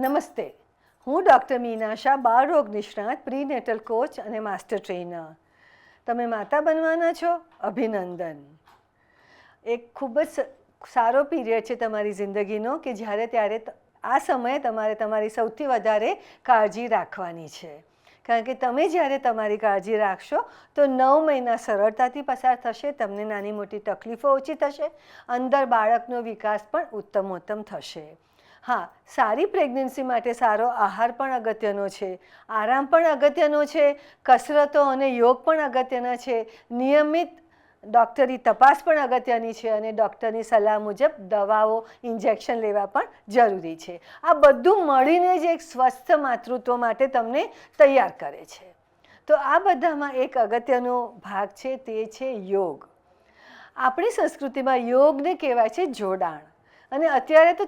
નમસ્તે, હું ડૉક્ટર મીનાશા, બાળરોગ નિષ્ણાત, પ્રીનેટલ કોચ અને માસ્ટર ટ્રેનર. તમે માતા બનવાના છો? અભિનંદન. એક ખૂબ જ સારો પીરિયડ છે તમારી જિંદગીનો કે જ્યારે ત્યારે આ સમયે તમારે તમારી સૌથી વધારે કાળજી રાખવાની છે. કારણ કે તમે જ્યારે તમારી કાળજી રાખશો તો 9 મહિના સરળતાથી પસાર થશે, તમને નાની મોટી તકલીફો ઓછી થશે, અંદર બાળકનો વિકાસ પણ ઉત્તમોત્તમ થશે. હા, સારી પ્રેગ્નન્સી માટે સારો આહાર પણ અગત્યનો છે, આરામ પણ અગત્યનો છે, કસરતો અને યોગ પણ અગત્યના છે, નિયમિત ડૉક્ટરી તપાસ પણ અગત્યની છે અને ડૉક્ટરની સલાહ મુજબ દવાઓ ઇન્જેક્શન લેવા પણ જરૂરી છે. આ બધું મળીને જ એક સ્વસ્થ માતૃત્વ માટે તમને તૈયાર કરે છે. તો આ બધામાં એક અગત્યનો ભાગ છે, તે છે યોગ. આપણી સંસ્કૃતિમાં યોગને કહેવાય છે જોડાણ. અને અત્યારે તો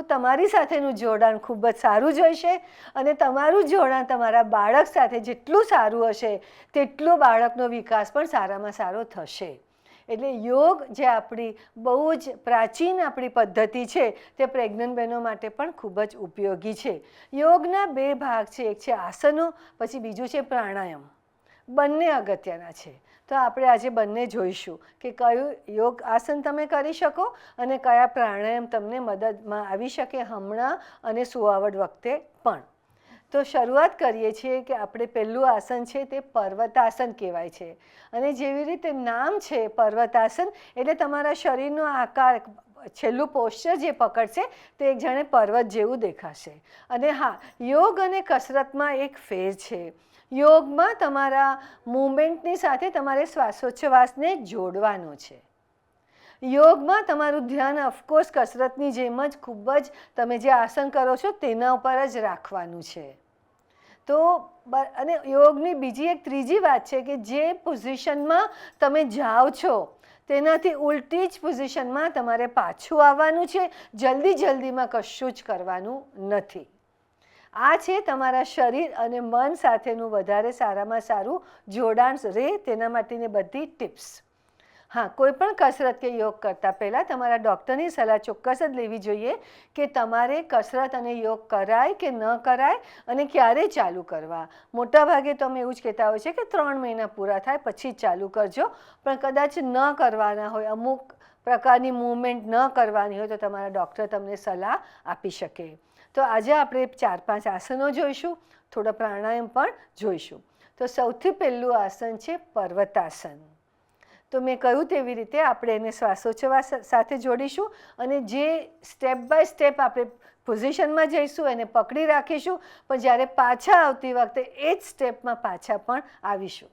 તમારી સાથેનું જોડાણ ખૂબ જ સારું જ હશે અને તમારું જોડાણ તમારા બાળક સાથે જેટલું સારું હશે તેટલો બાળકનો વિકાસ પણ સારામાં સારો થશે. એટલે યોગ જે આપણી બહુ જ પ્રાચીન આપણી પદ્ધતિ છે તે પ્રેગ્નન્ટ બહેનો માટે પણ ખૂબ જ ઉપયોગી છે. યોગના 2 ભાગ છે, એક છે આસનો, પછી બીજું છે પ્રાણાયામ. બંને અગત્યના છે. તો આપણે આજે બંને જોઈશું કે કયું યોગ આસન તમે કરી શકો અને કયા પ્રાણાયામ તમને મદદમાં આવી શકે હમણાં અને સુવાવડ વખતે પણ. તો શરૂઆત કરીએ છીએ કે આપણે પહેલું આસન છે તે પર્વતાસન કહેવાય છે. અને જેવી રીતે નામ છે પર્વતાસન એટલે તમારા શરીરનો આકાર, છેલ્લું પોસ્ચર જે પકડશે તે એક જાણે પર્વત જેવું દેખાશે. અને હા, યોગ અને કસરતમાં એક ફેર છે. યોગમાં તમારા મૂવમેન્ટની સાથે તમારે શ્વાસોચ્છ્વાસને જોડવાનો છે. યોગમાં તમારું ધ્યાન ઓફકોર્સ કસરતની જેમ જ ખૂબ જ તમે જે આસન કરો છો તેના ઉપર જ રાખવાનું છે. તો અને યોગની બીજી એક ત્રીજી વાત છે કે જે પોઝિશનમાં તમે જાઓ છો તેનાથી ઉલટી જ પોઝિશનમાં તમારે પાછું આવવાનું છે. જલ્દીમાં કશું જ કરવાનું નથી. આ છે તમારા શરીર અને મન સાથેનું વધારે સારામાં સારું જોડાણ રહે તેના માટેની બધી ટિપ્સ. હા, કોઈ પણ કસરત કે યોગ કરતાં પહેલાં તમારા ડૉક્ટરની સલાહ ચોક્કસ જ લેવી જોઈએ કે તમારે કસરત અને યોગ કરાય કે ન કરાય અને ક્યારે ચાલુ કરવા. મોટાભાગે તો અમે એવું જ કહેતા હોય છે કે 3 મહિના પૂરા થાય પછી જ ચાલુ કરજો. પણ કદાચ ન કરવાના હોય, અમુક પ્રકારની મૂવમેન્ટ ન કરવાની હોય તો તમારા ડૉક્ટર તમને સલાહ આપી શકે. તો આજે આપણે 4-5 આસનો જોઈશું, થોડા પ્રાણાયામ પણ જોઈશું. તો સૌથી પહેલું આસન છે પર્વતાસન. તો મેં કહ્યું તેવી રીતે આપણે એને શ્વાસોચ્છ્વાસ સાથે જોડીશું અને જે સ્ટેપ બાય સ્ટેપ આપણે પોઝિશનમાં જઈશું એને પકડી રાખીશું, પણ જ્યારે પાછા આવતી વખતે એ જ સ્ટેપમાં પાછા પણ આવીશું.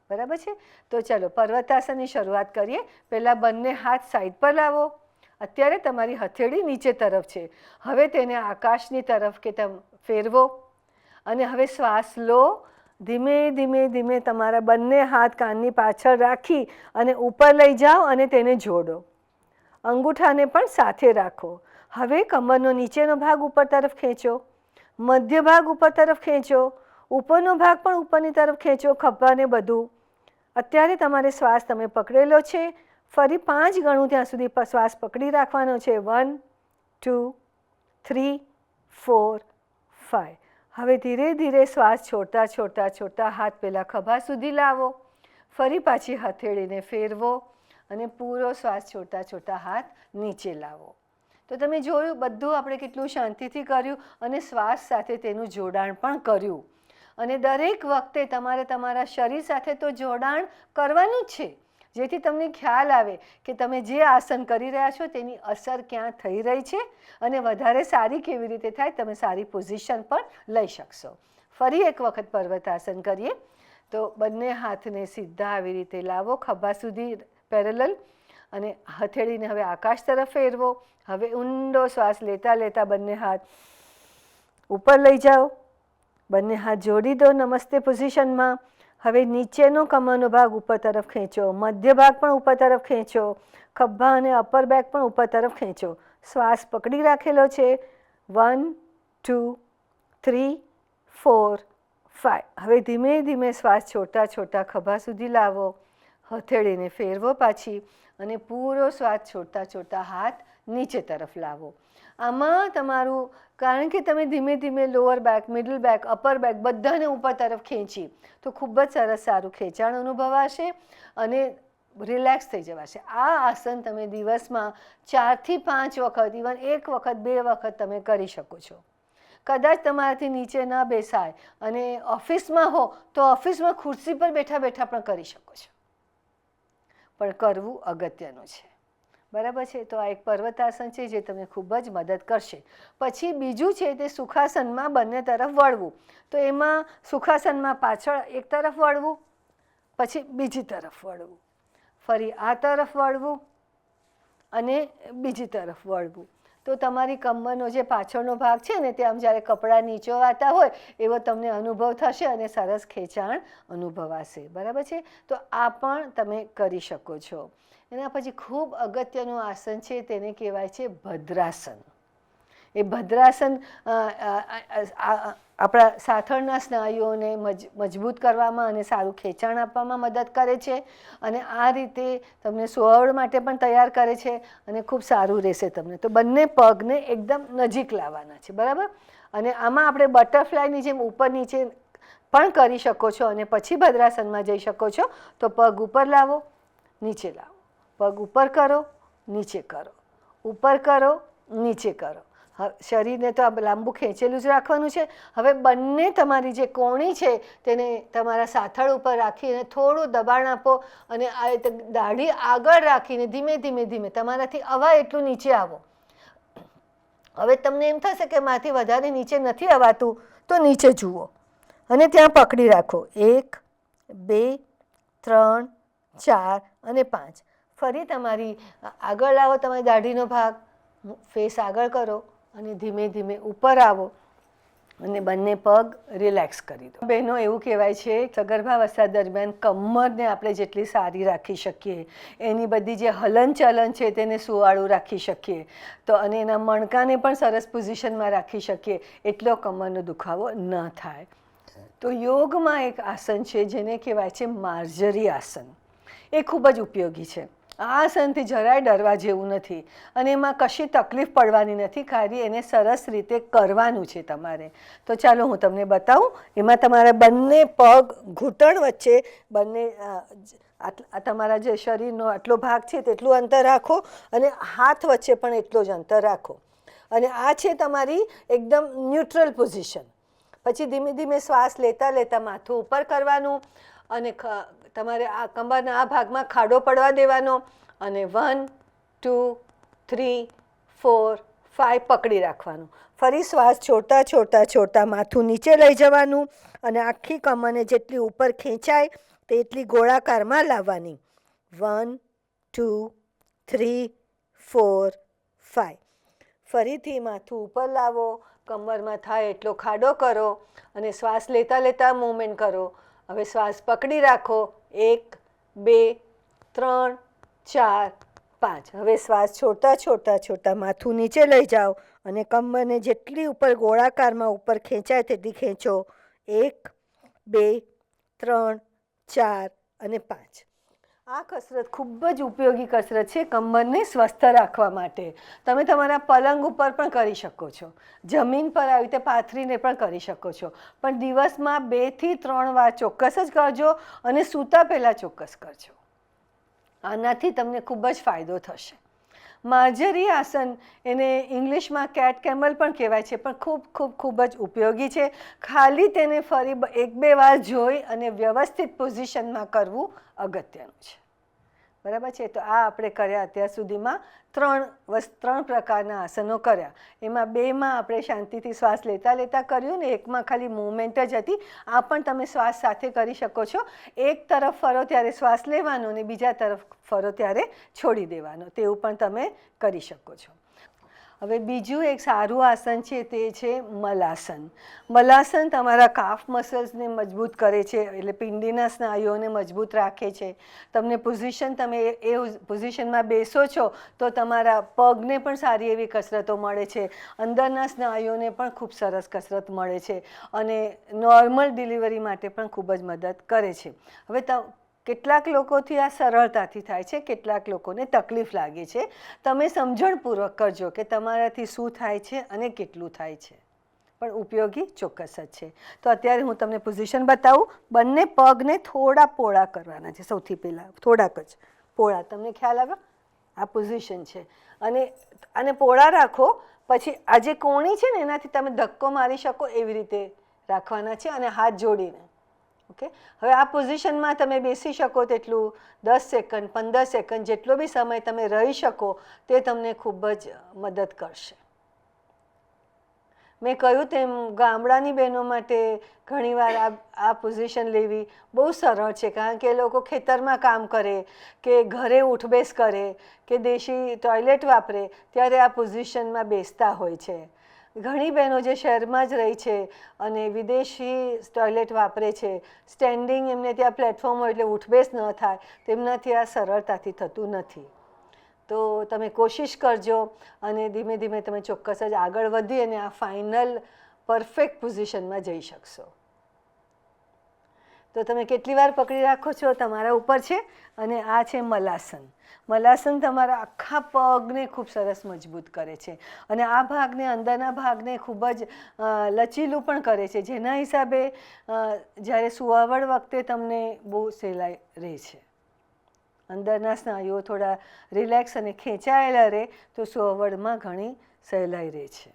બરાબર છે? તો ચાલો પર્વતાસનની શરૂઆત કરીએ. પહેલાં બંને હાથ સાઈડ પર લાવો. અત્યારે તમારી હથેળી નીચે તરફ છે. હવે તેને આકાશની તરફ કે ફેરવો અને હવે શ્વાસ લો. ધીમે તમારા બંને હાથ કાનની પાછળ રાખી અને ઉપર લઈ જાઓ અને તેને જોડો. અંગૂઠાને પણ સાથે રાખો. હવે કમરનો નીચેનો ભાગ ઉપર તરફ ખેંચો, મધ્ય ભાગ ઉપર તરફ ખેંચો, ઉપરનો ભાગ પણ ઉપરની તરફ ખેંચો, ખભાને બધું. અત્યારે તમારે શ્વાસ તમે પકડેલો છે. ફરી 5 ગણું ત્યાં સુધી શ્વાસ પકડી રાખવાનો છે. 1 2 3 4 5. હવે ધીરે શ્વાસ છોડતા હાથ પહેલાં ખભા સુધી લાવો. ફરી પાછી હથેળીને ફેરવો અને પૂરો શ્વાસ છોડતા હાથ નીચે લાવો. તો તમે જોયું બધું આપણે કેટલું શાંતિથી કર્યું અને શ્વાસ સાથે તેનું જોડાણ પણ કર્યું. અને દરેક વખતે તમારે તમારા શરીર સાથે તો જોડાણ કરવાનું જ છે, જેથી તમને ખ્યાલ આવે કે તમે જે આસન કરી રહ્યા છો તેની અસર ક્યાં થઈ રહી છે અને વધારે સારી કેવી રીતે થાય, તમે સારી પોઝિશન પણ લઈ શકશો. ફરી એક વખત પર્વતાસન કરીએ. તો બંને હાથને સીધા આવી રીતે લાવો, ખભા સુધી પેરેલલ, અને હથેળીને હવે આકાશ તરફ ફેરવો. હવે ઊંડો શ્વાસ લેતા બંને હાથ ઉપર લઈ જાઓ. બંને હાથ જોડી દો નમસ્તે પોઝિશનમાં. હવે નીચેનો કમરનો ભાગ ઉપર તરફ ખેંચો, મધ્ય ભાગ પણ ઉપર તરફ ખેંચો, ખભા અને અપર બેક પણ ઉપર તરફ ખેંચો. શ્વાસ પકડી રાખેલો છે. 1 2 3 4 5. હવે ધીમે શ્વાસ છોડતા ખભા સુધી લાવો. હથેળીને ફેરવો પાછી અને પૂરો શ્વાસ છોડતા હાથ નીચે તરફ લાવો. આમાં તમારું, કારણ કે તમે ધીમે ધીમે lower back, middle back, upper back બધાને ઉપર તરફ ખેંચી તો ખૂબ જ સરસ સારું ખેંચાણ અનુભવાશે અને રિલેક્સ થઈ જવાશે. આ આસન તમે દિવસમાં 4 થી 5 વખત, ઇવન 1 વખત 2 વખત તમે કરી શકો છો. કદાચ તમારાથી નીચે ન બેસાય અને ઓફિસમાં હો તો ઓફિસમાં ખુરશી પર બેઠા બેઠા પણ કરી શકો છો, પણ કરવું અગત્યનું છે. બરાબર છે? તો આ એક પર્વતાસન છે જે તમને ખૂબ જ મદદ કરશે. પછી બીજું છે તે સુખાસનમાં બંને તરફ વળવું. તો એમાં સુખાસનમાં પાછળ એક તરફ વળવું, પછી બીજી તરફ વળવું, ફરી આ તરફ વળવું અને બીજી તરફ વળવું. તો તમારી કમરનો જે પાછળનો ભાગ છે ને તે આમ જ્યારે કપડાં નીચોવાતા હોય એવો તમને અનુભવ થશે અને સરસ ખેંચાણ અનુભવાશે. બરાબર છે? તો આ પણ તમે કરી શકો છો. એના પછી ખૂબ અગત્યનું આસન છે તેને કહેવાય છે ભદ્રાસન. એ ભદ્રાસન આપણા સાથળના સ્નાયુઓને મજબૂત કરવામાં અને સારું ખેંચાણ આપવામાં મદદ કરે છે અને આ રીતે તમને સુવડ માટે પણ તૈયાર કરે છે અને ખૂબ સારું રહેશે તમને. તો બંને પગને એકદમ નજીક લાવવાના છે. બરાબર? અને આમાં આપણે બટરફ્લાયની જેમ ઉપર નીચે પણ કરી શકો છો અને પછી ભદ્રાસનમાં જઈ શકો છો. તો પગ ઉપર લાવો, નીચે લાવો, પગ ઉપર કરો, નીચે કરો, ઉપર કરો, નીચે કરો. શરીરને તો લાંબુ ખેંચેલું જ રાખવાનું છે. હવે બંને તમારી જે કોણી છે તેને તમારા સાથળ ઉપર રાખીને થોડું દબાણ આપો અને આ રીતે દાઢી આગળ રાખીને ધીમે ધીમે ધીમે તમારાથી અવાય એટલું નીચે આવો. હવે તમને એમ થશે કે મારાથી વધારે નીચે નથી અવાતું તો નીચે જુઓ અને ત્યાં પકડી રાખો. 1 2 3 4 અને 5. ફરી તમારી આગળ લાવો, તમારી દાઢીનો ભાગ, ફેસ આગળ કરો અને ધીમે ધીમે ઉપર આવો અને બંને પગ રિલેક્સ કરી દો. બહેનો, એવું કહેવાય છે સગર્ભાવસ્થા દરમિયાન કમરને આપણે જેટલી સારી રાખી શકીએ, એની બધી જે હલનચલન છે તેને સુવાળું રાખી શકીએ તો અને એના મણકાને પણ સરસ પોઝિશનમાં રાખી શકીએ એટલો કમરનો દુખાવો ન થાય. તો યોગમાં એક આસન છે જેને કહેવાય છે માર્જરી આસન. એ ખૂબ જ ઉપયોગી છે. આ આસનથી જરાય ડરવા જેવું નથી અને એમાં કશી તકલીફ પડવાની નથી, ખાલી એને સરસ રીતે કરવાનું છે તમારે. તો ચાલો હું તમને બતાવું. એમાં તમારા બંને પગ ઘૂંટણ વચ્ચે, બંને તમારા જે શરીરનો આટલો ભાગ છે તેટલું અંતર રાખો અને હાથ વચ્ચે પણ એટલો જ અંતર રાખો અને આ છે તમારી એકદમ ન્યુટ્રલ પોઝિશન. પછી ધીમે ધીમે શ્વાસ લેતા લેતા માથું ઉપર કરવાનું અને તમારે આ કમરના આ ભાગમાં ખાડો પડવા દેવાનો અને 1 2 3 4 5 પકડી રાખવાનું. ફરી શ્વાસ છોડતા છોડતા છોડતા માથું નીચે લઈ જવાનું અને આખી કમરને જેટલી ઉપર ખેંચાય તેટલી ગોળાકારમાં લાવવાની. 1 2 3 4 5. ફરીથી માથું ઉપર લાવો, કમરમાં થાય એટલો ખાડો કરો અને શ્વાસ લેતા લેતા મૂવમેન્ટ કરો. હવે શ્વાસ પકડી રાખો. 1 2 3 4 5. હવે શ્વાસ છોડતા છોડતા છોડતા માથું નીચે લઈ જાઓ અને કમરને જેટલી ઉપર ગોળાકારમાં ઉપર ખેંચાય તેટલી ખેંચો. 1 2 3 4 અને 5. આ કસરત ખૂબ જ ઉપયોગી કસરત છે કમરને સ્વસ્થ રાખવા માટે. તમે તમારા પલંગ ઉપર પણ કરી શકો છો, જમીન પર આવી રીતે પાથરીને પણ કરી શકો છો, પણ દિવસમાં 2 થી 3 વાર ચોક્કસ જ કરજો અને સૂતા પહેલાં ચોક્કસ કરજો. આનાથી તમને ખૂબ જ ફાયદો થશે. માર્જરી આસન, એને ઇંગ્લિશમાં કેટ કેમલ પણ કહેવાય છે, પણ ખૂબ ખૂબ ખૂબ જ ઉપયોગી છે. ખાલી તેને ફરી 1-2 વાર જોઈ અને વ્યવસ્થિત પોઝિશનમાં કરવું અગત્યનું છે. બરાબર છે? તો આ આપણે કર્યા અત્યાર સુધીમાં 3 પ્રકારના આસનો કર્યા. એમાં 2માં આપણે શાંતિથી શ્વાસ લેતા લેતા કર્યું ને એકમાં ખાલી મૂવમેન્ટ જ હતી. આ પણ તમે શ્વાસ સાથે કરી શકો છો. એક તરફ ફરો ત્યારે શ્વાસ લેવાનો અને બીજા તરફ ફરો ત્યારે છોડી દેવાનો, તેવું પણ તમે કરી શકો છો. હવે બીજું એક સારું આસન છે તે છે મલાસન. મલાસન તમારા કાફ મસલ્સને મજબૂત કરે છે, એટલે પિંડીના સ્નાયુઓને મજબૂત રાખે છે. તમને પોઝિશન, તમે એ પોઝિશનમાં બેસો છો તો તમારા પગને પણ સારી એવી કસરતો મળે છે, અંદરના સ્નાયુઓને પણ ખૂબ સરસ કસરત મળે છે અને નોર્મલ ડિલિવરી માટે પણ ખૂબ જ મદદ કરે છે. હવે કેટલાક લોકોથી આ સરળતાથી થાય છે, કેટલાક લોકોને તકલીફ લાગે છે. તમે સમજણપૂર્વક કરજો કે તમારાથી શું થાય છે અને કેટલું થાય છે, પણ ઉપયોગી ચોક્કસ જ છે. તો અત્યારે હું તમને પોઝિશન બતાવું. બંને પગને થોડા પોળા કરવાના છે. સૌથી પહેલાં થોડાક જ પોળા. તમને ખ્યાલ આવે? આ પોઝિશન છે. અને પોળા રાખો. પછી આ જે કોણી છે ને એનાથી તમે ધક્કો મારી શકો એવી રીતે રાખવાના છે અને હાથ જોડીને. ઓકે. હવે આ પોઝિશનમાં તમે બેસી શકો તેટલું 10 સેકન્ડ 15 સેકન્ડ જેટલો બી સમય તમે રહી શકો તે તમને ખૂબ જ મદદ કરશે. મેં કહ્યું તેમ ગામડાની બહેનો માટે ઘણીવાર આ પોઝિશન લેવી બહુ સરળ છે, કારણ કે એ લોકો ખેતરમાં કામ કરે કે ઘરે ઉઠબેસ કરે કે દેશી ટોયલેટ વાપરે ત્યારે આ પોઝિશનમાં બેસતા હોય છે. ઘણી બહેનો જે શહેરમાં જ રહી છે અને વિદેશી ટોયલેટ વાપરે છે, સ્ટેન્ડિંગ એમને ત્યાં પ્લેટફોર્મ હોય એટલે ઉઠબેસ ન થાય, તેમનાથી આ સરળતાથી થતું નથી. તો તમે કોશિશ કરજો અને ધીમે ધીમે તમે ચોક્કસ જ આગળ વધી અને આ ફાઇનલ પરફેક્ટ પોઝિશનમાં જઈ શકશો. તો તમે કેટલી વાર પકડી રાખો છો તમારા ઉપર છે. અને આ છે મલાસન. મલાસન તમારા આખા પગને ખૂબ સરસ મજબૂત કરે છે અને આ ભાગને, અંદરના ભાગને ખૂબ જ લચીલું પણ કરે છે, જેના હિસાબે જ્યારે સુવાવડ વખતે તમને બહુ સહેલાઈ રહે છે. અંદરના સ્નાયુઓ થોડા રિલેક્સ અને ખેંચાયેલા રહે તો સુવાવડમાં ઘણી સહેલાઈ રહે છે.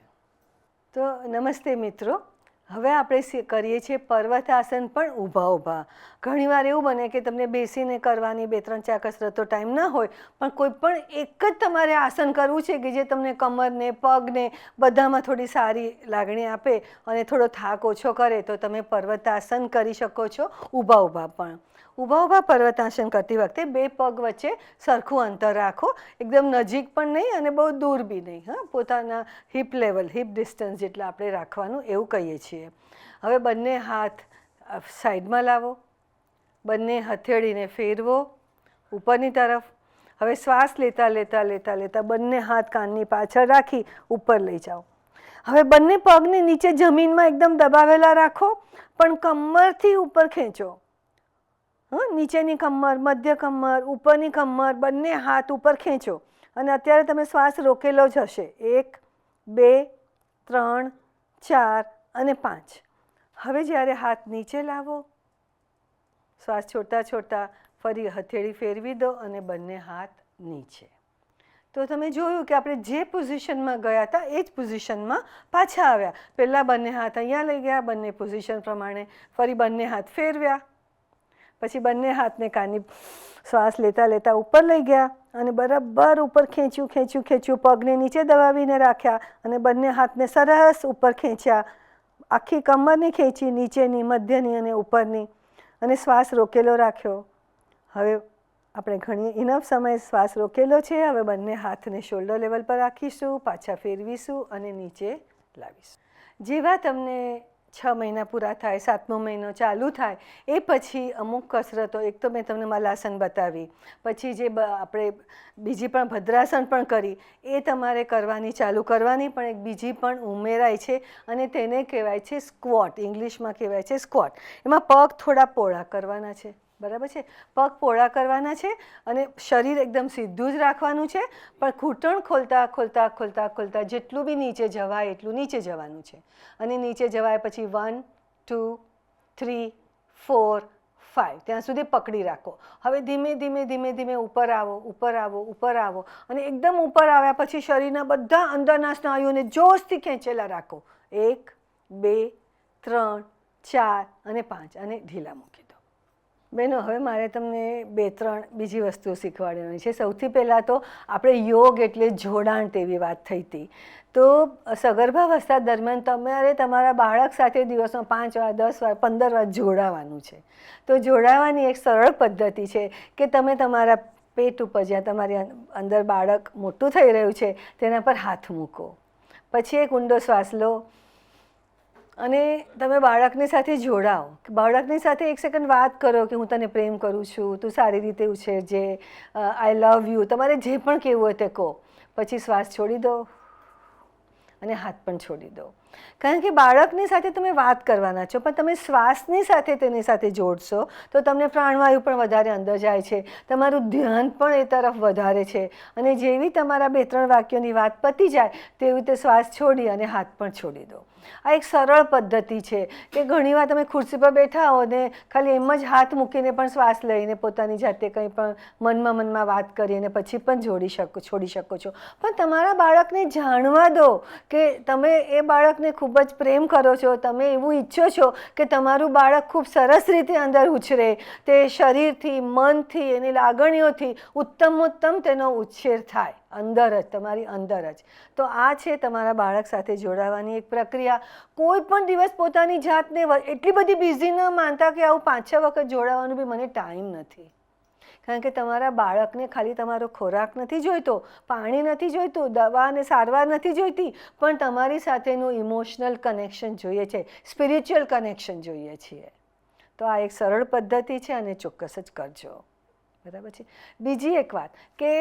તો નમસ્તે મિત્રો. હવે આપણે કરીએ છીએ પર્વતાસન પણ ઊભા ઊભા. ઘણીવાર એવું બને કે તમને બેસીને કરવાની 2-3-4 કસરતો ટાઈમ ના હોય, પણ કોઈ પણ એક જ તમારે આસન કરવું છે કે જે તમને કમરને, પગને બધામાં થોડી સારી લાગણી આપે અને થોડો થાક ઓછો કરે, તો તમે પર્વતાસન કરી શકો છો ઊભા ઊભા પણ. ઊભા ઊભા પર્વતાસન કરતી વખતે 2 પગ વચ્ચે સરખું અંતર રાખો, એકદમ નજીક પણ નહીં અને બહુ દૂર બી નહીં. પોતાના હિપ લેવલ, હિપ ડિસ્ટન્સ જેટલા આપણે રાખવાનું એવું કહીએ છીએ. હવે બંને હાથ સાઈડમાં લાવો, બંને હથેળીને ફેરવો ઉપરની તરફ. હવે શ્વાસ લેતા લેતા લેતા લેતા બંને હાથ કાનની પાછળ રાખી ઉપર લઈ જાઓ. હવે બંને પગને નીચે જમીનમાં એકદમ દબાવેલા રાખો, પણ કમરથી ઉપર ખેંચો. નીચેની કમર, મધ્ય કમર, ઉપરની કમર, બંને હાથ ઉપર ખેંચો. અને અત્યારે તમે શ્વાસ રોકેલો જ હશે. 1 2 3 4 અને 5. હવે જ્યારે હાથ નીચે લાવો, શ્વાસ છોડતા છોડતા ફરી હથેળી ફેરવી દો અને બંને હાથ નીચે. તો તમે જોયું કે આપણે જે પોઝિશનમાં ગયા હતા એ જ પોઝિશનમાં પાછા આવ્યા. પહેલાં બંને હાથ અહીંયા લઈ ગયા, બંને પોઝિશન પ્રમાણે ફરી બંને હાથ ફેરવ્યા, પછી બંને હાથને કાની શ્વાસ લેતા લેતા ઉપર લઈ ગયા અને બરાબર ઉપર ખેંચ્યું ખેંચ્યું ખેંચ્યું, પગને નીચે દબાવીને રાખ્યા અને બંને હાથને સરસ ઉપર ખેંચ્યા. આખી કમરને ખેંચી, નીચેની, મધ્યની અને ઉપરની, અને શ્વાસ રોકેલો રાખ્યો. હવે આપણે ઘણી ઇનફ સમય શ્વાસ રોકેલો છે. હવે બંને હાથને શોલ્ડર લેવલ પર રાખીશું, પાછા ફેરવીશું અને નીચે લાવીશું. જેવા તમને 6 મહિના પૂરા થાય, 7મો મહિનો ચાલુ થાય એ પછી અમુક કસરતો, એક તો મેં તમને મલાસન બતાવી, પછી જે આપણે બીજી પણ ભદ્રાસન પણ કરી, એ તમારે કરવાની ચાલુ કરવાની, પણ એક બીજી પણ ઉમેરાય છે અને તેને કહેવાય છે સ્ક્વોટ. ઇંગ્લિશમાં કહેવાય છે સ્ક્વોટ. એમાં પગ થોડા પહોળા કરવાના છે, બરાબર છે? પગ પહોળા કરવાના છે અને શરીર એકદમ સીધું જ રાખવાનું છે, પણ ઘૂંટણ ખોલતા ખોલતા ખોલતા ખોલતા જેટલું બી નીચે જવાય એટલું નીચે જવાનું છે. અને નીચે જવાય પછી 1 2 3 4 5 ત્યાં સુધી પકડી રાખો. હવે ધીમે ધીમે ધીમે ધીમે ઉપર આવો, ઉપર આવો, ઉપર આવો અને એકદમ ઉપર આવ્યા પછી શરીરના બધા અંદરના સ્નાયુઓને જોશથી ખેંચેલા રાખો. 1 2 3 4 અને 5 અને ઢીલા મૂકી દો. બહેનો, હવે મારે તમને 2-3 બીજી વસ્તુઓ શીખવાડવાની છે. સૌથી પહેલાં તો આપણે યોગ એટલે જોડાણ તેવી વાત થઈ હતી. તો સગર્ભાવસ્થા દરમિયાન તમારે તમારા બાળક સાથે દિવસમાં 5 વાર, 10 વાર, 15 વાર જોડાવાનું છે. તો જોડાવાની એક સરળ પદ્ધતિ છે કે તમે તમારા પેટ ઉપર, જ્યાં તમારી અંદર બાળક મોટું થઈ રહ્યું છે તેના પર હાથ મૂકો, પછી એક ઊંડો શ્વાસ લો અને તમે બાળકની સાથે જોડાઓ. બાળકની સાથે 1 સેકન્ડ વાત કરો કે હું તને પ્રેમ કરું છું, તું સારી રીતે ઉછેરજે, આઈ લવ યુ, તમારે જે પણ કહેવું હોય તે કહો. પછી શ્વાસ છોડી દો અને હાથ પણ છોડી દો. કારણ કે બાળકની સાથે તમે વાત કરવાના છો, પણ તમે શ્વાસની સાથે તેની સાથે જોડશો તો તમને પ્રાણવાયુ પણ વધારે અંદર જાય છે, તમારું ધ્યાન પણ એ તરફ વધારે છે, અને જેવી તમારા 2-3 વાક્યોની વાત પતી જાય તેવી રીતે શ્વાસ છોડી અને હાથ પણ છોડી દો. આ એક સરળ પદ્ધતિ છે કે ઘણીવાર તમે ખુરશી પર બેઠા હો ને ખાલી એમ જ હાથ મૂકીને પણ શ્વાસ લઈને પોતાની જાતે કંઈ પણ મનમાં વાત કરીને પછી પણ છોડી શકો છો. પણ તમારા બાળકને જાણવા દો કે તમે એ બાળકને ખૂબ જ પ્રેમ કરો છો, તમે એવું ઈચ્છો છો કે તમારું બાળક ખૂબ સરસ રીતે અંદર ઉછરે, તે શરીરથી, મનથી, એની લાગણીઓથી ઉત્તમોત્તમ તેનો ઉછેર થાય અંદર જ, તમારી અંદર જ. તો આ છે તમારા બાળક સાથે જોડાવાની એક પ્રક્રિયા. કોઈ પણ દિવસ પોતાની જાતને એટલી બધી બિઝી ન માનતા કે આવું 5-6 વખત જોડાવાનું બી મને ટાઈમ નથી. કારણ કે તમારા બાળકને ખાલી તમારો ખોરાક નથી જોઈતો, પાણી નથી જોઈતું, દવા અને સારવાર નથી જોઈતી, પણ તમારી સાથેનું ઇમોશનલ કનેક્શન જોઈએ છે, સ્પિરિચ્યુઅલ કનેક્શન જોઈએ છીએ. તો આ એક સરળ પદ્ધતિ છે અને ચોક્કસ જ કરજો. બરાબર છે. બીજી એક વાત કે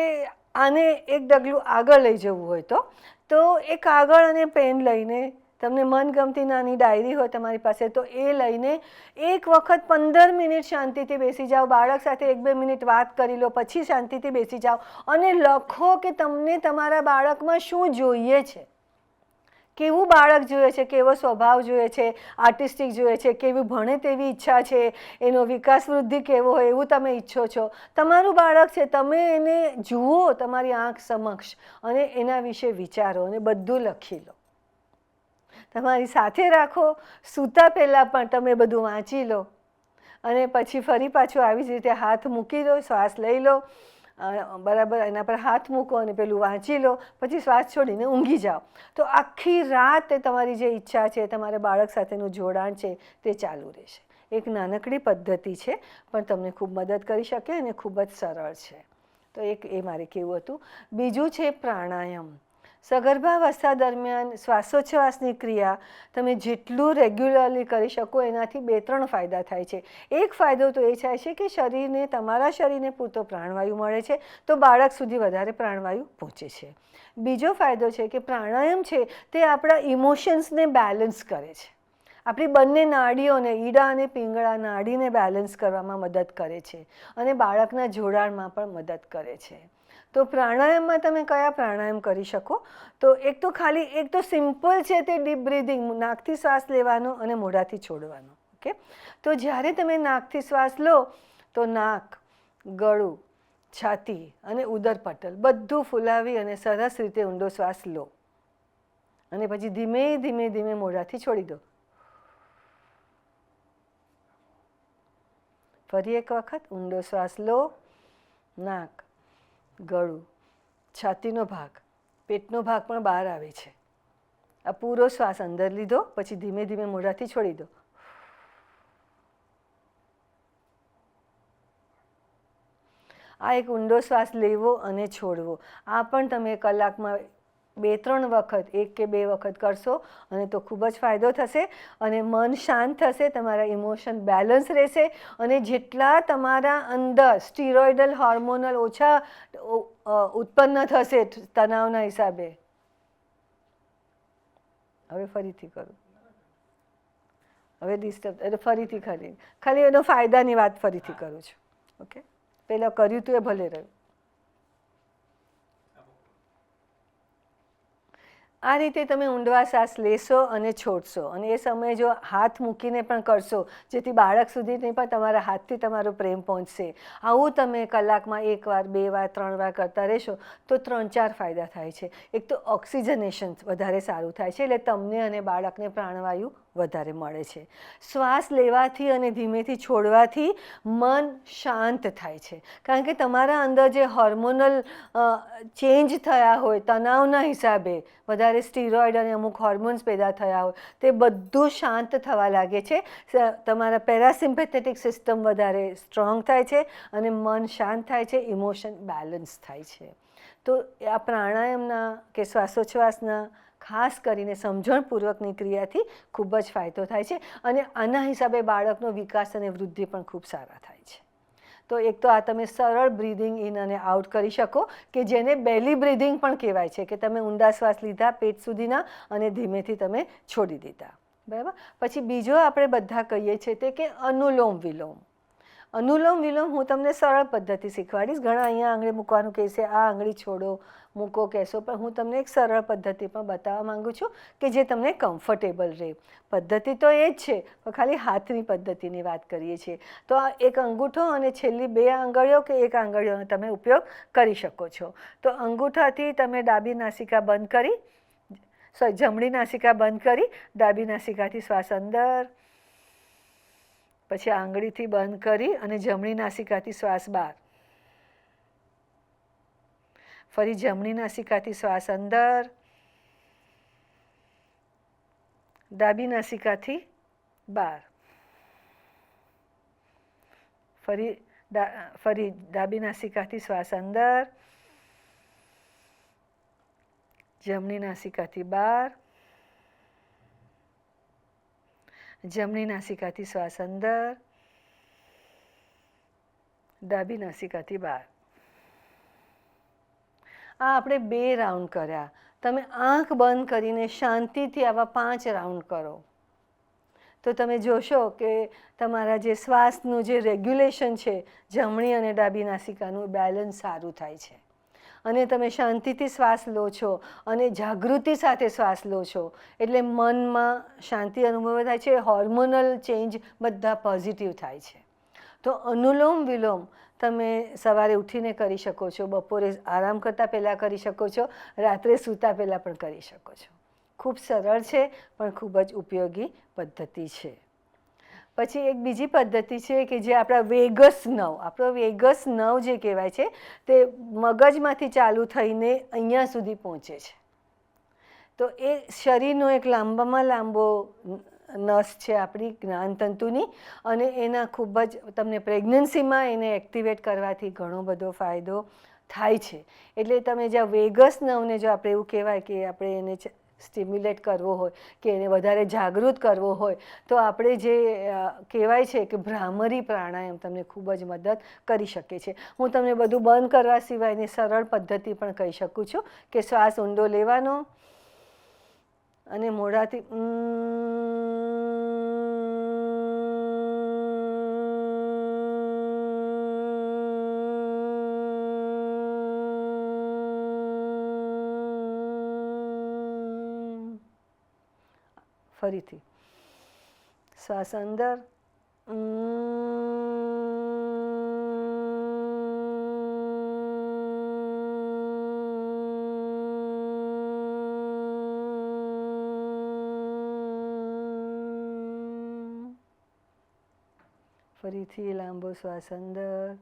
આને એક ડગલું આગળ લઈ જવું હોય તો એ કાગળ અને પેન લઈને, તમને મનગમતી નાની ડાયરી હોય તમારી પાસે તો એ લઈને એક વખત 15 મિનિટ શાંતિથી બેસી જાઓ, બાળક સાથે 1-2 મિનિટ વાત કરી લો, પછી શાંતિથી બેસી જાઓ અને લખો કે તમને તમારા બાળકમાં શું જોઈએ છે, કેવું બાળક જોઈએ છે, કેવો સ્વભાવ જોઈએ છે, આર્ટિસ્ટિક જોઈએ છે, કેવું ભણે તેવી ઈચ્છા છે, એનો વિકાસ વૃદ્ધિ કેવો હોય એવું તમે ઈચ્છો છો. તમારું બાળક છે, તમે એને જુઓ તમારી આંખ સમક્ષ અને એના વિશે વિચારો અને બધું લખી લો, તમારી સાથે રાખો. સૂતા પહેલાં પણ તમે બધું વાંચી લો અને પછી ફરી પાછું આવી જ રીતે હાથ મૂકી દો, શ્વાસ લઈ લો, બરાબર એના પર હાથ મૂકો અને પેલું વાંચી લો, પછી શ્વાસ છોડીને ઊંઘી જાઓ. તો આખી રાત તમારી જે ઈચ્છા છે, તમારા બાળક સાથેનું જોડાણ છે તે ચાલુ રહેશે. એક નાનકડી પદ્ધતિ છે પણ તમને ખૂબ મદદ કરી શકે અને ખૂબ જ સરળ છે. તો એક એ મારે કહેવું હતું. બીજું છે પ્રાણાયામ. સગર્ભાવસ્થા દરમિયાન શ્વાસોચ્છ્વાસની ક્રિયા તમે જેટલું રેગ્યુલરલી કરી શકો એનાથી 2-3 ફાયદા થાય છે. એક ફાયદો તો એ થાય છે કે શરીરને, તમારા શરીરને પૂરતો પ્રાણવાયુ મળે છે તો બાળક સુધી વધારે પ્રાણવાયુ પહોંચે છે. બીજો ફાયદો છે કે પ્રાણાયામ છે તે આપણા ઇમોશન્સને બેલેન્સ કરે છે. આપણી બંને નાડીઓને, ઈડા અને પિંગળા નાડીને બેલેન્સ કરવામાં મદદ કરે છે અને બાળકના જોડાણમાં પણ મદદ કરે છે. તો પ્રાણાયામમાં તમે કયા પ્રાણાયામ કરી શકો? તો એક તો સિમ્પલ છે, તે ડીપ બ્રીધિંગ, નાકથી શ્વાસ લેવાનો અને મોઢાથી છોડવાનો. ઓકે. તો જ્યારે તમે નાકથી શ્વાસ લો તો નાક, ગળું, છાતી અને ઉદરપટલ બધું ફૂલાવી અને સરસ રીતે ઊંડો શ્વાસ લો અને પછી ધીમે ધીમે ધીમે મોઢાથી છોડી દો. ફરી એક વખત ઊંડો શ્વાસ લો, નાક, ગળું, છાતીનો ભાગ, પેટનો ભાગ પણ બહાર આવે છે. આ પૂરો શ્વાસ અંદર લીધો, પછી ધીમે ધીમે મોઢાથી છોડી દો. આ એક ઊંડો શ્વાસ લેવો અને છોડવો. આ પણ તમે કલાકમાં 2-3 વખત, 1 કે 2 વખત કરશો અને તો ખૂબ જ ફાયદો થશે અને મન શાંત થશે, તમારા ઇમોશન બેલેન્સ રહેશે અને જેટલા તમારા અંદર સ્ટીરોઇડલ હોર્મોનલ ઓછા ઉત્પન્ન થશે તણાવના હિસાબે. હવે ફરીથી કરું, હવે ડિસ્ટર્બ એટલે ફરીથી ખાલી એનો ફાયદાની વાત ફરીથી કરું છું. ઓકે. પહેલાં કર્યું હતું એ ભલે રહ્યું. આ રીતે તમે ઊંડવા શ્વાસ લેશો અને છોડશો અને એ સમયે જો હાથ મૂકીને પણ કરશો જેથી બાળક સુધી નહીં પણ તમારા હાથથી તમારો પ્રેમ પહોંચશે. આવું તમે કલાકમાં 1 વાર, 2 વાર, 3 વાર કરતા રહેશો તો 3-4 ફાયદા થાય છે. એક તો ઓક્સિજનેશન વધારે સારું થાય છે, એટલે તમને અને બાળકને પ્રાણવાયુ વધારે મળે છે. શ્વાસ લેવાથી અને ધીમેથી છોડવાથી મન શાંત થાય છે, કારણ કે તમારા અંદર જે હોર્મોનલ ચેન્જ થયા હોય તણાવના હિસાબે, વધારે સ્ટીરોઇડ અને અમુક હોર્મોન્સ પેદા થયા હોય તે બધું શાંત થવા લાગે છે. તમારા પેરાસિમ્પેથેટિક સિસ્ટમ વધારે સ્ટ્રોંગ થાય છે અને મન શાંત થાય છે, ઇમોશન બેલેન્સ થાય છે. તો આ પ્રાણાયામના કે શ્વાસોચ્છ્વાસના ખાસ કરીને સમજણપૂર્વકની ક્રિયાથી ખૂબ જ ફાયદો થાય છે અને આના હિસાબે બાળકનો વિકાસ અને વૃદ્ધિ પણ ખૂબ સારા થાય છે. તો એક તો આ તમે સરળ બ્રીધિંગ ઇન અને આઉટ કરી શકો, કે જેને બેલી બ્રીધિંગ પણ કહેવાય છે, કે તમે ઊંડા શ્વાસ લીધા પેટ સુધીના અને ધીમેથી તમે છોડી દીધા, બરાબર. પછી બીજો આપણે બધા કહીએ છીએ તે કે અનુલોમ વિલોમ. અનુલોમ વિલોમ હું તમને સરળ પદ્ધતિ શીખવાડીશ. ઘણા અહીંયા આંગળી મૂકવાનું કહેશે, આ આંગળી છોડો મૂકો કહેશો, પણ હું તમને એક સરળ પદ્ધતિ પણ બતાવવા માંગુ છું કે જે તમને કમ્ફર્ટેબલ રહે. પદ્ધતિ તો એ જ છે, પણ ખાલી હાથની પદ્ધતિની વાત કરીએ છીએ. તો આ એક અંગૂઠો અને છેલ્લી 2 આંગળીઓ કે 1 આંગળીઓનો તમે ઉપયોગ કરી શકો છો. તો અંગૂઠાથી તમે ડાબી નાસિકા બંધ કરી, જમણી નાસિકા બંધ કરી, ડાબી નાસિકાથી શ્વાસ અંદર, પછી આંગળીથી બંધ કરી અને જમણી નાસિકાથી શ્વાસ બહાર, ફરી જમણી નાસિકાથી શ્વાસ અંદર, ડાબી નાસિકાથી બહાર, ફરી ડાબી નાસિકાથી શ્વાસ અંદર, જમણી નાસિકાથી બહાર, જમણી નાસિકાથી શ્વાસ અંદર, ડાબી નાસિકાથી બહાર. આ આપણે 2 રાઉન્ડ કર્યા. તમે આંખ બંધ કરીને શાંતિથી આવા 5 રાઉન્ડ કરો તો તમે જોશો કે તમારા જે શ્વાસનું જે રેગ્યુલેશન છે, જમણી અને ડાબી નાસિકાનું બેલેન્સ સારું થાય છે, અને તમે શાંતિથી શ્વાસ લો છો અને જાગૃતિ સાથે શ્વાસ લો છો, એટલે મનમાં શાંતિ અનુભવ થાય છે, હોર્મોનલ ચેન્જ બધા પોઝિટિવ થાય છે. તો અનુલોમ વિલોમ તમે સવારે ઉઠીને કરી શકો છો, બપોરે આરામ કરતાં પહેલાં કરી શકો છો, રાત્રે સૂતા પહેલાં પણ કરી શકો છો. ખૂબ સરળ છે પણ ખૂબ જ ઉપયોગી પદ્ધતિ છે. પછી એક બીજી પદ્ધતિ છે કે જે આપણા વેગસ નર્વ, આપણો વેગસ નર્વ જે કહેવાય છે તે મગજમાંથી ચાલુ થઈને અહીંયા સુધી પહોંચે છે. તો એ શરીરનો એક લાંબામાં લાંબો નસ છે આપણી જ્ઞાનતંતુની, અને એના ખૂબ જ તમને પ્રેગ્નન્સીમાં એને એક્ટિવેટ કરવાથી ઘણો બધો ફાયદો થાય છે. એટલે તમે જ્યાં વેગસ નર્વને જો આપણે એવું કહેવાય કે આપણે એને સ્ટિમ્યુલેટ કરવો હોય કે એને વધારે જાગૃત કરવો હોય તો આપણે જે કહેવાય છે કે ભ્રામરી પ્રાણાયામ તમને ખૂબ જ મદદ કરી શકે છે. હું તમને બધું બંધ કરવા સિવાયની સરળ પદ્ધતિ પણ કહી શકું છું કે શ્વાસ ઊંડો લેવાનો અને મોઢાથી ફરીથી શ્વાસ અંદર, ફરીથી લાંબો શ્વાસ અંદર,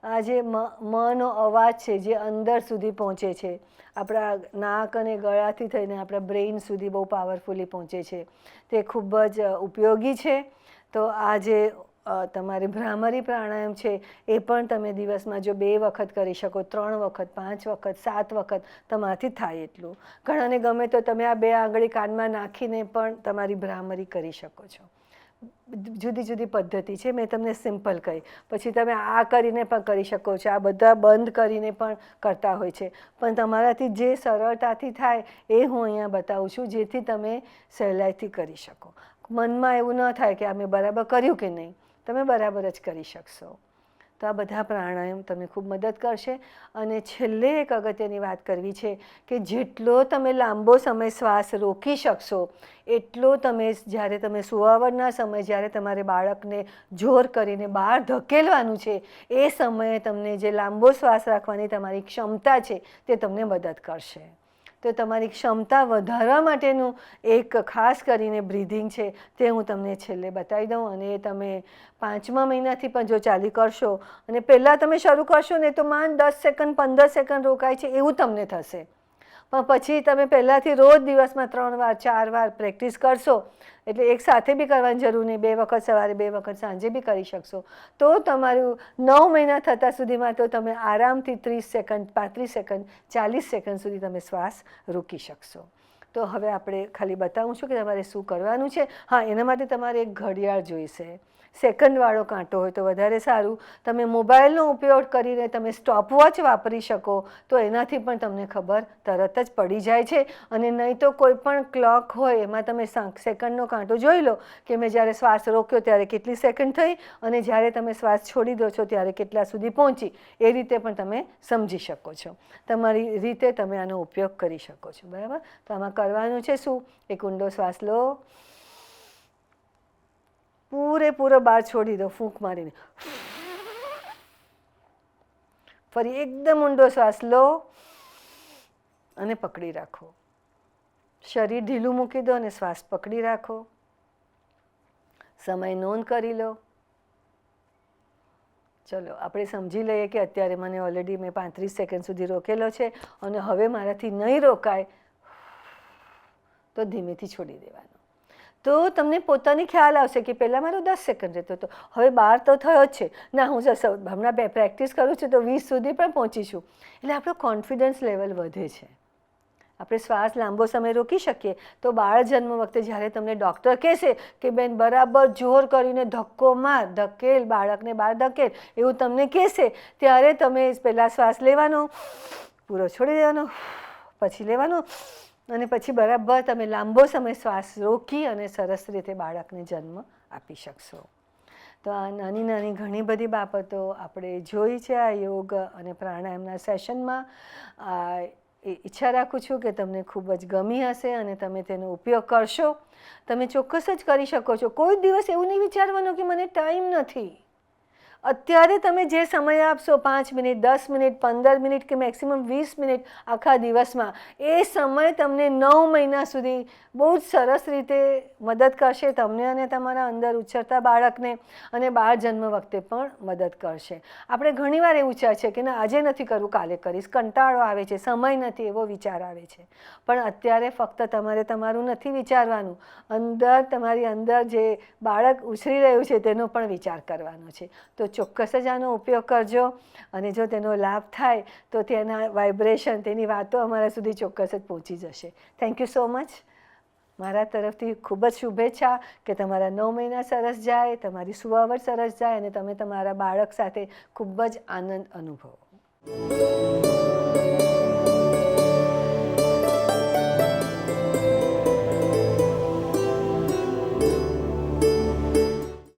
આ જે મનો અવાજ છે જે અંદર સુધી પહોંચે છે, આપણા નાક અને ગળાથી થઈને આપણા બ્રેઇન સુધી બહુ પાવરફુલી પહોંચે છે, તે ખૂબ જ ઉપયોગી છે. તો આ જે તમારે ભ્રામરી પ્રાણાયામ છે એ પણ તમે દિવસમાં જો 2 વખત કરી શકો, 3 વખત, 5 વખત, 7 વખત તમારાથી થાય એટલું. ઘણાને ગમે તો તમે આ 2 આંગળી કાનમાં નાખીને પણ તમારી ભ્રામરી કરી શકો છો. જુદી જુદી પદ્ધતિ છે, મેં તમને સિમ્પલ કહી. પછી તમે આ કરીને પણ કરી શકો છો, આ બધા બંધ કરીને પણ કરતા હોય છે, પણ તમારાથી જે સરળતાથી થાય એ હું અહીંયા બતાવું છું, જેથી તમે સહેલાઈથી કરી શકો. મનમાં એવું ન થાય કે અમે બરાબર કર્યું કે નહીં, તમે બરાબર જ કરી શકશો. તો આ બધા પ્રાણાયામ તમને ખૂબ મદદ કરશે. અને છેલ્લે એક અગત્યની વાત કરવી છે કે જેટલો તમે લાંબો સમય શ્વાસ રોકી શકશો એટલો તમે જ્યારે તમે સુવાવડના સમય જ્યારે તમારે બાળકને જોર કરીને બહાર ધકેલવાનું છે એ સમયે તમને જે લાંબો શ્વાસ રાખવાની તમારી ક્ષમતા છે તે તમને મદદ કરશે. તો તમારી ક્ષમતા વધારવા માટેનું એક ખાસ કરીને બ્રીધિંગ છે તે હું તમને છેલ્લે બતાવી દઉં, અને એ તમે 5મા મહિનાથી પણ જો ચાલુ કરશો અને પહેલાં તમે શરૂ કરશો ને તો માંડ 10 સેકન્ડ 15 સેકન્ડ રોકાય છે એવું તમને થશે, પણ પછી તમે પહેલાંથી રોજ દિવસમાં 3 વાર 4 વાર પ્રેક્ટિસ કરશો, એટલે એક સાથે બી કરવાની જરૂર નહીં, 2 વખત સવારે 2 વખત સાંજે બી કરી શકશો, તો તમારું 9 મહિના થતાં સુધીમાં તો તમે આરામથી 30 સેકન્ડ 35 સેકન્ડ 40 સેકન્ડ સુધી તમે શ્વાસ રોકી શકશો. તો હવે આપણે ખાલી બતાવું છું કે તમારે શું કરવાનું છે. હા, એના માટે તમારે એક ઘડિયાળ જોઈશે, સેકન્ડવાળો કાંટો હોય તો વધારે સારું. તમે મોબાઈલનો ઉપયોગ કરીને તમે સ્ટોપવોચ વાપરી શકો તો એનાથી પણ તમને ખબર તરત જ પડી જાય છે. અને નહીં તો કોઈ પણ ક્લોક હોય એમાં તમે સેકન્ડનો કાંટો જોઈ લો કે મેં જ્યારે શ્વાસ રોક્યો ત્યારે કેટલી સેકન્ડ થઈ અને જ્યારે તમે શ્વાસ છોડી દો છો ત્યારે કેટલા સુધી પહોંચી, એ રીતે પણ તમે સમજી શકો છો. તમારી રીતે તમે આનો ઉપયોગ કરી શકો છો. બરાબર? તો આમાં કરવાનું છે શું? એક ઊંડો શ્વાસ લો, પૂરેપૂરો બહાર છોડી દો ફૂંક મારીને. ફરી એકદમ ઊંડો શ્વાસ લો અને પકડી રાખો. શરીર ઢીલું મૂકી દો અને શ્વાસ પકડી રાખો. સમય નોંધ કરી લો. ચલો આપણે સમજી લઈએ કે અત્યારે મને ઓલરેડી મેં 35 સેકન્ડ સુધી રોકેલો છે અને હવે મારાથી નહીં રોકાય તો ધીમેથી છોડી દેવાનો. તો તમને પોતાની ખ્યાલ આવશે કે પહેલાં મારો 10 સેકન્ડ રહેતો હતો, હવે 12 તો થયો જ છે, ના હું હમણાં પ્રેક્ટિસ કરું છું તો 20 સુધી પણ પહોંચીશું. એટલે આપણો કોન્ફિડન્સ લેવલ વધે છે. આપણે શ્વાસ લાંબો સમય રોકી શકીએ તો બાળ જન્મ વખતે જ્યારે તમને ડૉક્ટર કહેશે કે બેન બરાબર જોર કરીને ધક્કો માર, ધકેલ, બાળકને બહાર ધકેલ, એવું તમને કહેશે ત્યારે તમે પહેલાં શ્વાસ લેવાનો, પૂરો છોડી દેવાનો, પછી લેવાનો અને પછી બરાબર તમે લાંબો સમય શ્વાસ રોકી અને સરસ રીતે બાળકને જન્મ આપી શકશો. તો આ નાની નાની ઘણી બધી બાબતો આપણે જોઈ છે આ યોગ અને પ્રાણાયામના સેશનમાં. ઈચ્છા રાખું છું કે તમને ખૂબ જ ગમી હશે અને તમે તેનો ઉપયોગ કરશો. તમે ચોક્કસ જ કરી શકો છો. કોઈ દિવસ એવું નહીં વિચારવાનું કે મને ટાઈમ નથી. અત્યારે તમે જે સમય આપશો 5 મિનિટ 10 મિનિટ 15 મિનિટ કે મેક્સિમમ 20 મિનિટ આખા દિવસમાં, એ સમય તમને 9 મહિના સુધી બહુ જ સરસ રીતે મદદ કરશે તમને અને તમારા અંદર ઉછરતા બાળકને, અને બાળ જન્મ વખતે પણ મદદ કરશે. આપણે ઘણીવાર એવું વિચાર છે કે ના આજે નથી કરવું કાલે કરીશ, કંટાળો આવે છે, સમય નથી, એવો વિચાર આવે છે. પણ અત્યારે ફક્ત તમારે તમારું નથી વિચારવાનું, અંદર તમારી અંદર જે બાળક ઉછરી રહ્યું છે તેનો પણ વિચાર કરવાનો છે. તો ચોક્કસ જ આનો ઉપયોગ કરજો અને જો તેનો લાભ થાય તો તેના વાઇબ્રેશન, તેની વાતો અમારા સુધી ચોક્કસ જ પહોંચી જશે. Thank you so much. મારા તરફથી ખૂબ જ શુભેચ્છા કે તમારા 9 મહિના સરસ જાય, તમારી સુવાવડ સરસ જાય અને તમે તમારા બાળક સાથે ખૂબ જ આનંદ અનુભવો.